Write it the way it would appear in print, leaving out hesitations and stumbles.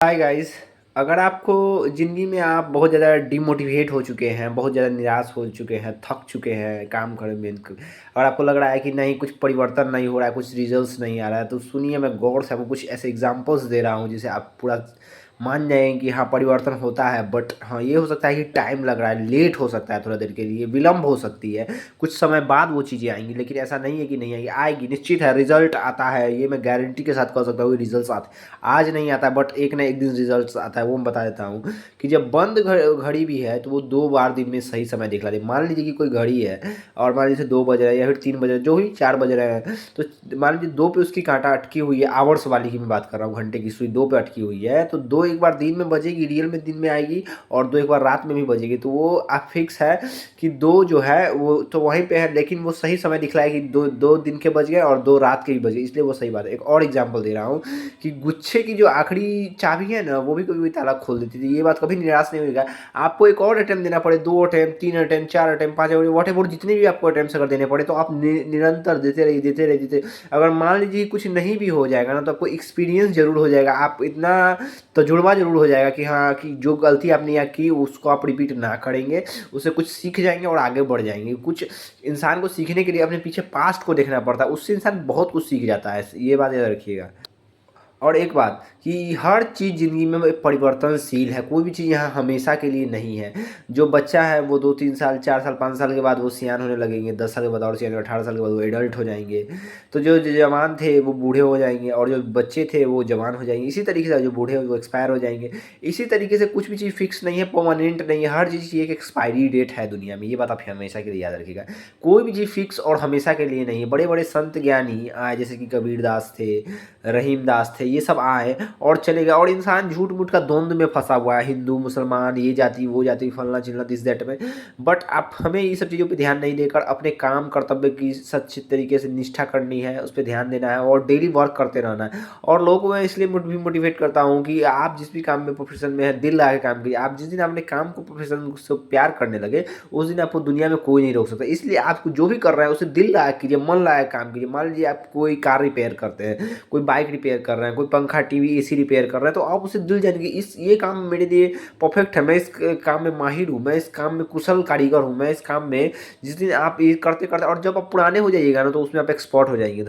Hi guys. अगर आपको ज़िंदगी में आप बहुत ज़्यादा डिमोटिवेट हो चुके हैं, बहुत ज़्यादा निराश हो चुके हैं, थक चुके हैं काम करने में और आपको लग रहा है कि नहीं कुछ परिवर्तन नहीं हो रहा है, कुछ रिजल्ट्स नहीं आ रहा है, तो सुनिए मैं गौर से आपको कुछ ऐसे एग्जांपल्स दे रहा हूँ जिससे आप पूरा मान जाएंगे कि हाँ परिवर्तन होता है। बट हाँ ये हो सकता है कि टाइम लग रहा है, लेट हो सकता है, थोड़ा देर के लिए विलम्ब हो सकती है, कुछ समय बाद वो चीज़ें आएंगी, लेकिन ऐसा नहीं है कि नहीं आएगी, आएगी निश्चित है। रिजल्ट आता है, ये मैं गारंटी के साथ कह सकता हूँ, रिजल्ट आते आज नहीं आता बट एक ना एक दिन रिजल्ट आता है। वो मैं बता देता हूँ कि जब बंद घड़ी भी है तो वो 2 बार दिन में सही समय दिखलाती है। मान लीजिए कि कोई घड़ी है और मान लीजिए 2 बज रहा है या फिर 3 बज रहा है, जो ही 4 बज रहे हैं, तो मान लीजिए 2 पे उसकी कांटा अटकी हुई है, आवर्स वाली की मैं बात कर रहा हूँ, घंटे की सुई 2 पे अटकी हुई है, तो 2 एक बार दिन में बजेगी, रियल में दिन में आएगी, और 2 एक बार रात में भी बजेगी। तो वो आप फिक्स है कि 2 जो है वो तो वहीं पे है, लेकिन वो सही समय दिखलाएगी। 2 दिन के बज गए और 2 रात के भी बज गए, इसलिए वो सही बात है। एक और एग्जाम्पल दे रहा हूँ कि गुच्छे की जो आखिरी चाबी है ना, वो भी कभी-कभी ताला खोल देती थी। ये बात कभी निराश नहीं होइएगा। आपको एक और अटेम्प्ट देना पड़े, 2 attempt, 3 attempt, 4 attempt, 5 attempt, whatever जितने भी आपको अटेम्प्ट्स अगर देने पड़े, तो आप निरंतर देते रहिए, देते रहिए, देते। अगर मान लीजिए कुछ नहीं भी हो जाएगा ना, तो आपको एक्सपीरियंस ज़रूर हो जाएगा। आप इतना तजुर्बा ज़रूर हो जाएगा कि हाँ, कि जो गलती आपने यहाँ की, उसको आप रिपीट ना करेंगे। उससे कुछ सीख जाएँगे और आगे बढ़ जाएँगे। कुछ इंसान को सीखने के लिए अपने पीछे पास्ट को देखना पड़ता है, उससे इंसान बहुत कुछ सीख जाता है। ये बात याद रखिएगा। और एक बात कि हर चीज़ ज़िंदगी में परिवर्तनशील है, कोई भी चीज़ यहाँ हमेशा के लिए नहीं है। जो बच्चा है वो 2-3 साल, 4 साल, 5 साल के बाद वो सयान होने लगेंगे, 10 साल के बाद और सयान, 18 साल के बाद वो एडल्ट हो जाएँगे। तो जो जवान थे वो बूढ़े हो जाएँगे और जो बच्चे थे वो जवान हो जाएँगे। इसी तरीके से जो बूढ़े हैं वो एक्सपायर हो जाएँगे। इसी तरीके से कुछ भी चीज़ फिक्स नहीं है, परमानेंट नहीं है, हर चीज़ की एक एक्सपायरी डेट है दुनिया में, ये बात आप हमेशा के लिए याद रखिएगा। कोई भी चीज़ फिक्स और हमेशा के लिए नहीं है। बड़े-बड़े संत ज्ञानी आए, जैसे कि कबीरदास थे, रहीमदास थे, ये सब आए और चले गए, और इंसान झूठ-मूठ का द्वंद में फँसा हुआ है, हिंदू, मुसलमान, ये जाति, वो जाति, फलना-चिलना, दिस दैट में। बट आप हमें ये सब चीज़ों पे ध्यान नहीं देकर अपने काम, कर्तव्य की सच्चे तरीके से निष्ठा करनी है, उस पे ध्यान देना है और डेली वर्क करते रहना है। और लोगों को मैं इसलिए मोटिवेट करता हूँ कि आप जिस भी काम में, प्रोफ़ेशन में हैं, दिल लगा के काम कीजिए। आप जिस दिन अपने काम को, प्रोफ़ेशन से प्यार करने लगे, उस दिन आपको दुनिया में कोई नहीं रोक सकता। इसलिए आप जो भी कर रहे हैं, उसे दिल लगा के कीजिए, मन लगा के काम कीजिए। मान लीजिए आप कोई कार रिपेयर करते हैं, कोई बाइक रिपेयर कर रहे हैं, कोई पंखा, टीवी, एसी रिपेयर कर रहे हैं, तो आप उसे दिल जान के इस ये काम मेरे लिए परफेक्ट है, मैं इस काम में माहिर हूँ, मैं इस काम में कुशल कारीगर हूँ, मैं इस काम में जिस दिन आप ये करते-करते और जब आप पुराने हो जाइएगा ना, तो उसमें आप एक्सपर्ट हो जाएँगे। धन्य